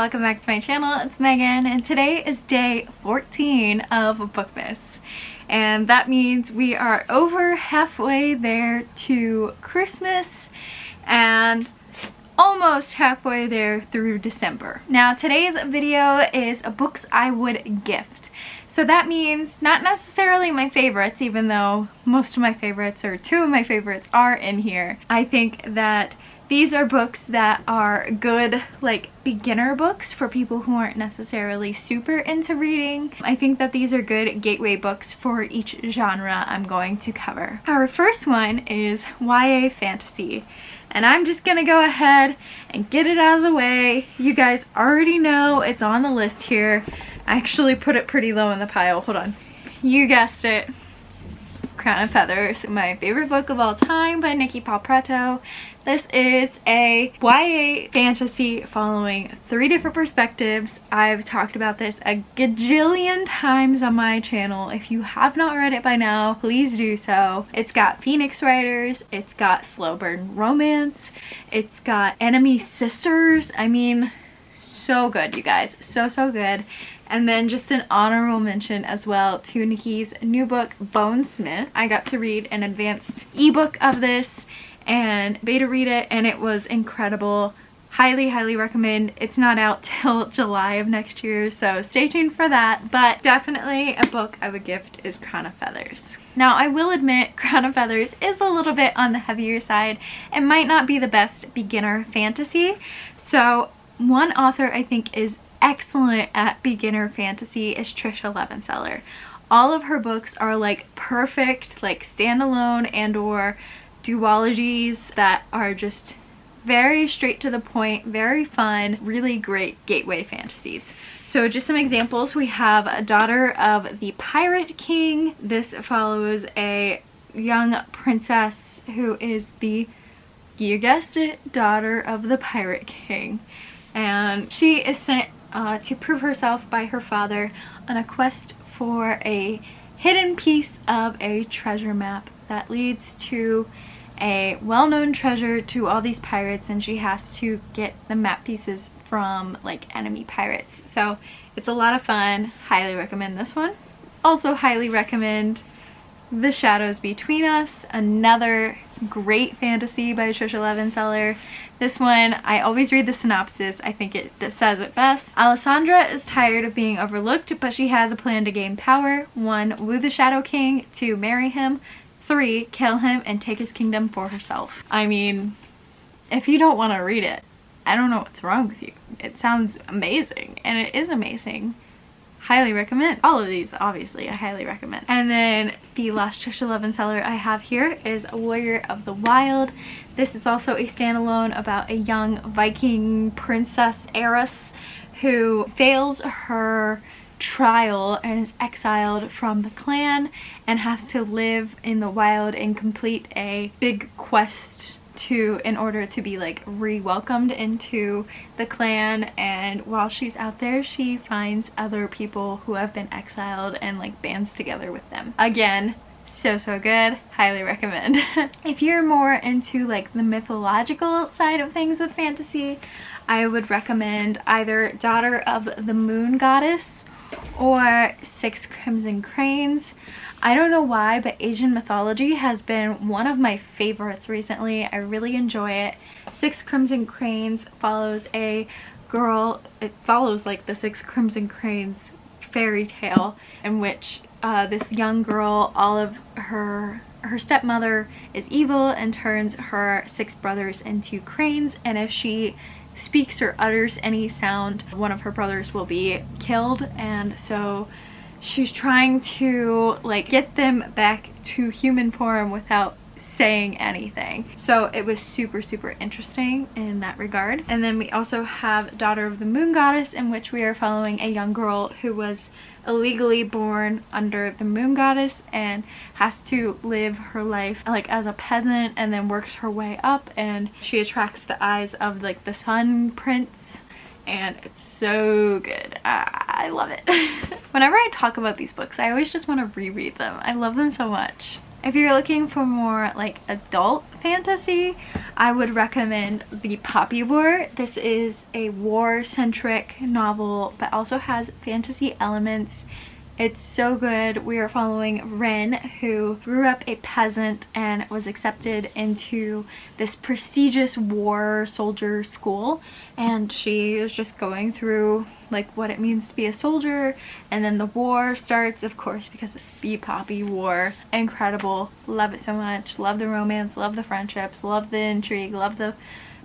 welcome back to my channel. It's Megan and today is day 14 of Bookmas. And that means we are over halfway there to Christmas and almost halfway there through December. Now today's video is books I would gift. So that means not necessarily my favorites, even though most of my favorites or two of my favorites are in here. I think that these are books that are good, like, beginner books for people who aren't necessarily super into reading. I think that these are good gateway books for each genre I'm going to cover. Our first one is YA fantasy. And I'm just gonna go ahead and get it out of the way. You guys already know it's on the list here. I actually put it pretty low in the pile. Hold on. You guessed it. Crown of Feathers, my favorite book of all time by Nikki Palpretto. This is a YA fantasy following 3 different perspectives. I've talked about this a gajillion times on my channel. If you have not read it by now, please do so. It's got Phoenix Writers, it's got slow burn romance, it's got enemy sisters. I mean, so good, you guys. So good. And then just an honorable mention as well to Nikki's new book, Bonesmith. I got to read an advanced ebook of this and beta read it, and it was incredible. Highly recommend. It's not out till July of next year, so stay tuned for that. But definitely a book I would gift is Crown of Feathers. Now I will admit Crown of Feathers is a little bit on the heavier side. It might not be the best beginner fantasy. So one author I think is excellent at beginner fantasy is Trisha Levenseller. All of her books are like perfect, like standalone and or duologies that are just very straight to the point, very fun, really great gateway fantasies. So just some examples, we have A Daughter of the Pirate King. This follows a young princess who is the, you guessed it, daughter of the Pirate King. And she is sent to prove herself by her father on a quest for a hidden piece of a treasure map that leads to a well-known treasure to all these pirates, and she has to get the map pieces from like enemy pirates. So it's a lot of fun. Highly recommend this one. Also highly recommend The Shadows Between Us, another great fantasy by Trisha Levenseller. This one, I always read the synopsis. I think it says it best. Alessandra is tired of being overlooked, but she has a plan to gain power. 1. Woo the Shadow King. 2. Marry him. 3. Kill him and take his kingdom for herself. I mean, if you don't want to read it, I don't know what's wrong with you. It sounds amazing, and it is amazing. Highly recommend. All of these, obviously, I highly recommend. And then the last Trisha Levenseller I have here is Warrior of the Wild. This is also a standalone about a young Viking princess heiress who fails her trial and is exiled from the clan and has to live in the wild and complete a big quest in order to be like re-welcomed into the clan. And while she's out there, she finds other people who have been exiled and like bands together with them. Again, so good. Highly recommend. If you're more into like the mythological side of things with fantasy, I would recommend either Daughter of the Moon Goddess or 6 Crimson Cranes. I don't know why, but Asian mythology has been one of my favorites recently. I really enjoy it. 6 Crimson Cranes follows a girl, it follows like the 6 Crimson Cranes fairy tale in which this young girl, all of her stepmother is evil and turns her 6 brothers into cranes, and if she speaks or utters any sound, one of her brothers will be killed. And so she's trying to like get them back to human form without saying anything. So it was super interesting in that regard. And then we also have Daughter of the Moon Goddess, in which we are following a young girl who was illegally born under the Moon Goddess and has to live her life like as a peasant and then works her way up, and she attracts the eyes of like the Sun Prince, and it's so good. I love it. Whenever I talk about these books, I always just want to reread them. I love them so much. If you're looking for more like adult fantasy, I would recommend The Poppy War. This is a war-centric novel but also has fantasy elements. It's so good. We are following Ren, who grew up a peasant and was accepted into this prestigious war soldier school, and she is just going through like what it means to be a soldier, and then the war starts, of course, because it's the Poppy War. Incredible. Love it so much. Love the romance, love the friendships, love the intrigue, love the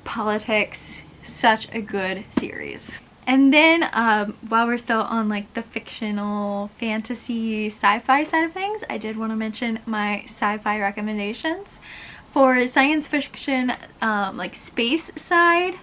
politics. Such a good series. And then while we're still on like the fictional fantasy sci-fi side of things, I did want to mention my sci-fi recommendations. For science fiction, like space side,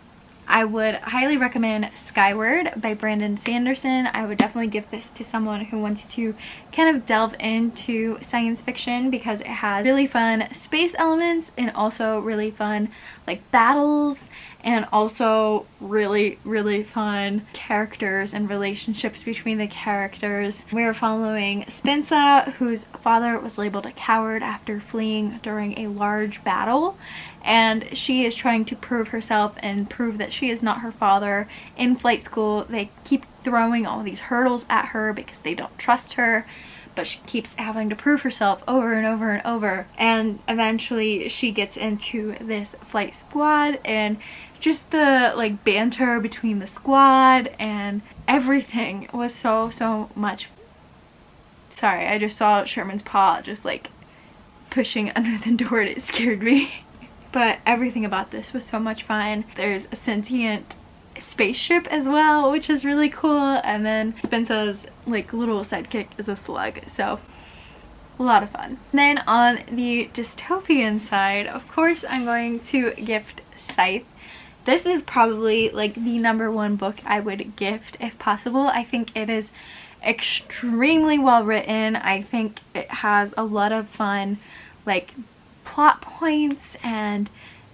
I would highly recommend Skyward by Brandon Sanderson. I would definitely give this to someone who wants to kind of delve into science fiction because it has really fun space elements and also really fun like battles, and also really, really fun characters and relationships between the characters. We're following Spensa, whose father was labeled a coward after fleeing during a large battle, and she is trying to prove herself and prove that she is not her father. In flight school, they keep throwing all these hurdles at her because they don't trust her, but she keeps having to prove herself over and over and over, and eventually she gets into this flight squad, and just the like banter between the squad and everything was so much. Sorry, I just saw Sherman's paw just like pushing under the door and it scared me. But everything about this was so much fun. There's a sentient spaceship as well, which is really cool, and then Spensa's like little sidekick is a slug, so a lot of fun. Then on the dystopian side, of course, I'm going to gift Scythe. This is probably like the #1 book I would gift if possible. I think it is extremely well written. I think it has a lot of fun like plot points and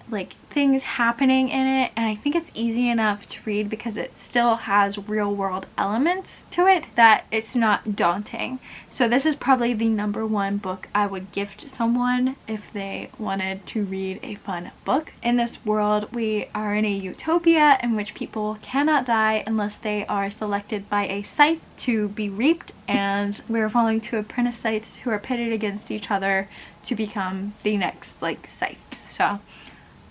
like things happening in it, and I think it's easy enough to read because it still has real world elements to it that it's not daunting. So this is probably the #1 book I would gift someone if they wanted to read a fun book. In this world, we are in a utopia in which people cannot die unless they are selected by a scythe to be reaped, and we're following 2 apprentice scythes who are pitted against each other to become the next like scythe. So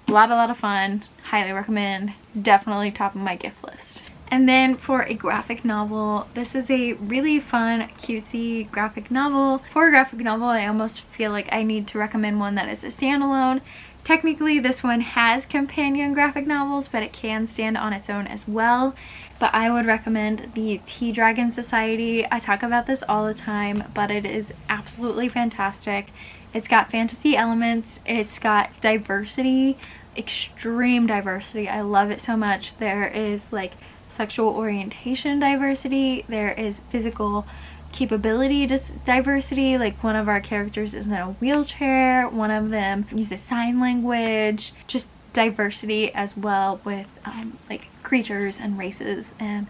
a lot of fun. Highly recommend. Definitely top of my gift list. And then for a graphic novel, this is a really fun, cutesy graphic novel. For a graphic novel, I almost feel like I need to recommend one that is a standalone. Technically, this one has companion graphic novels, but it can stand on its own as well. But I would recommend the Tea Dragon Society. I talk about this all the time, but it is absolutely fantastic. It's got fantasy elements, it's got diversity, extreme diversity. I love it so much. There is like sexual orientation diversity, there is physical capability diversity, like one of our characters is in a wheelchair, one of them uses sign language, just diversity as well with like creatures and races and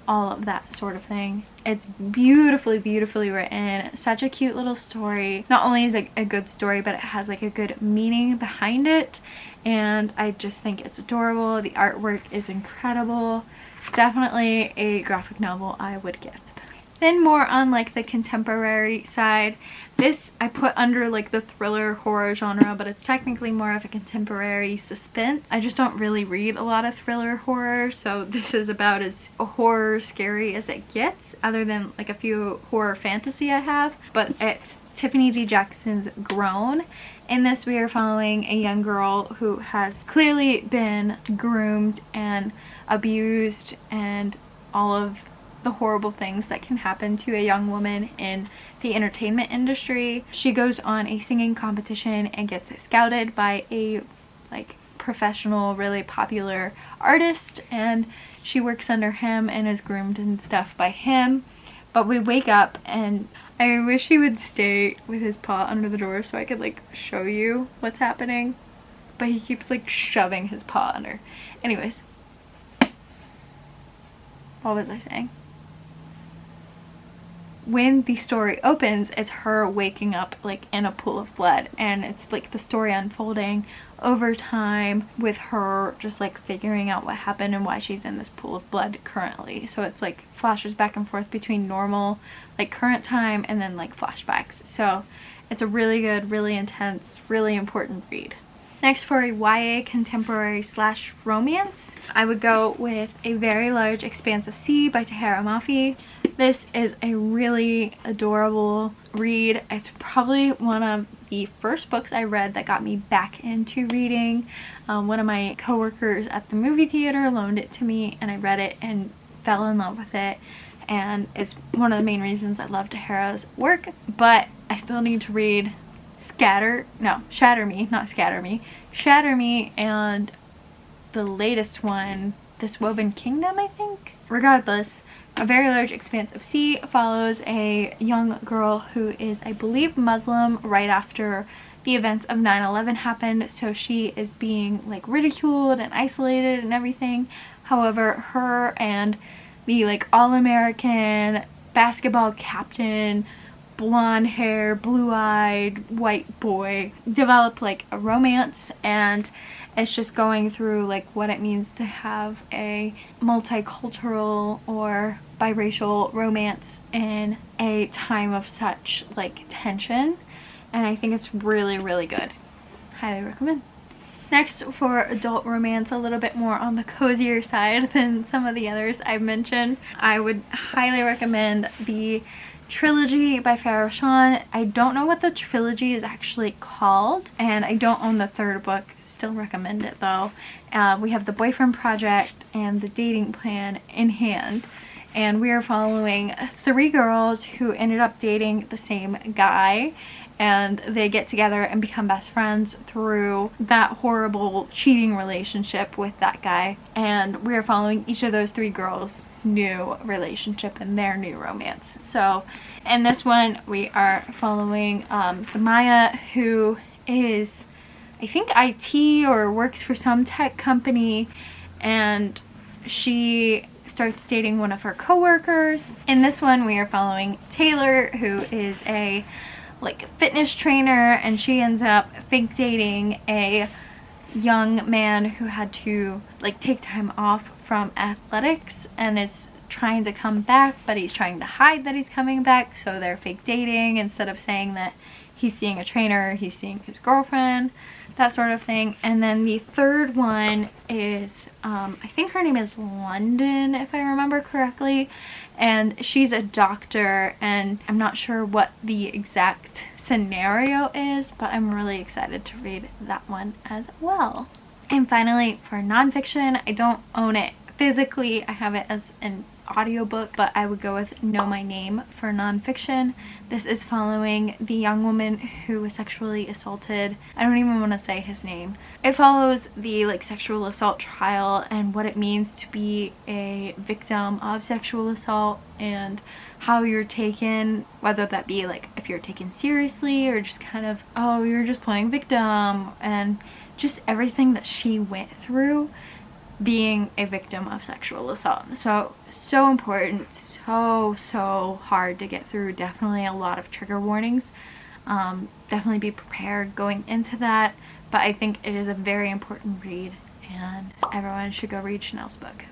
all of that sort of thing. It's beautifully written. Such a cute little story. Not only is it a good story, but it has like a good meaning behind it, and I just think it's adorable. The artwork is incredible. Definitely a graphic novel I would gift. Then more on like the contemporary side, this I put under like the thriller horror genre, but it's technically more of a contemporary suspense. I just don't really read a lot of thriller horror, so this is about as horror scary as it gets, other than like a few horror fantasy I have. But it's Tiffany D. Jackson's Grown. In this, we are following a young girl who has clearly been groomed and abused and all of the horrible things that can happen to a young woman in the entertainment industry. She goes on a singing competition and gets scouted by a like professional, really popular artist, and she works under him and is groomed and stuff by him. But we wake up, and I wish he would stay with his paw under the door so I could like show you what's happening, but he keeps like shoving his paw under. Anyways, what was I saying? when the story opens, it's her waking up like in a pool of blood, and it's like the story unfolding over time with her just like figuring out what happened and why she's in this pool of blood currently. So it's like flashes back and forth between normal, like current time, and then like flashbacks. So it's a really good, really intense, really important read. Next, for a YA contemporary / romance, I would go with A Very Large Expanse of Sea by Tahereh Mafi. This is a really adorable read. It's probably one of the first books I read that got me back into reading. One of my coworkers at the movie theater loaned it to me, and I read it and fell in love with it. And it's one of the main reasons I love Tahereh's work, but I still need to read Shatter Me, and the latest one, This Woven Kingdom, I think. Regardless, A Very Large Expanse of Sea follows a young girl who is, I believe, Muslim right after the events of 9/11 happened, so she is being like ridiculed and isolated and everything. However, her and the like all-American basketball captain, blonde hair, blue-eyed white boy develop like a romance, and it's just going through like what it means to have a multicultural or biracial romance in a time of such like tension. And I think it's really, really good. Highly recommend. Next, for adult romance, a little bit more on the cozier side than some of the others I've mentioned, I would highly recommend the trilogy by Farrah Shawn. I don't know what the trilogy is actually called, and I don't own the third book. Still recommend it though. We have The Boyfriend Project and The Dating Plan in hand, and we are following 3 girls who ended up dating the same guy, and they get together and become best friends through that horrible cheating relationship with that guy. And we're following each of those 3 girls' new relationship and their new romance. So in this one, we are following Samaya, who is, I think, IT or works for some tech company, and she starts dating one of her coworkers. In this one, we are following Taylor, who is a like fitness trainer, and she ends up fake dating a young man who had to like take time off from athletics and is trying to come back, but he's trying to hide that he's coming back, so they're fake dating. Instead of saying that he's seeing a trainer, he's seeing his girlfriend, that sort of thing. And then the third one is I think her name is London, if I remember correctly, and she's a doctor, and I'm not sure what the exact scenario is, but I'm really excited to read that one as well. And finally, for nonfiction, I don't own it physically, I have it as an audiobook, but I would go with Know My Name for nonfiction. This is following the young woman who was sexually assaulted. I don't even want to say his name. It follows the like sexual assault trial and what it means to be a victim of sexual assault, and how you're taken, whether that be like if you're taken seriously or just kind of, oh, you're just playing victim, and just everything that she went through being a victim of sexual assault. So important, so hard to get through. Definitely a lot of trigger warnings. Definitely be prepared going into that, but I think it is a very important read, and everyone should go read Chanel's book.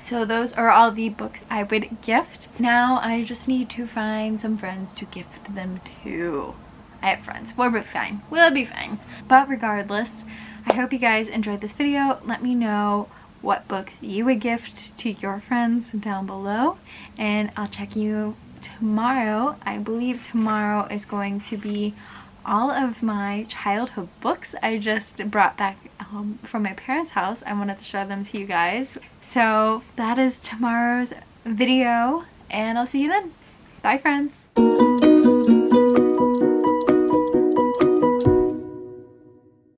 So those are all the books I would gift. Now I just need to find some friends to gift them to. I have friends. We'll be fine. We'll be fine. But regardless, I hope you guys enjoyed this video. Let me know what books you would gift to your friends down below, and I'll check you tomorrow. I believe tomorrow is going to be all of my childhood books I just brought back from my parents' house. I wanted to show them to you guys. So that is tomorrow's video, and I'll see you then. Bye, friends.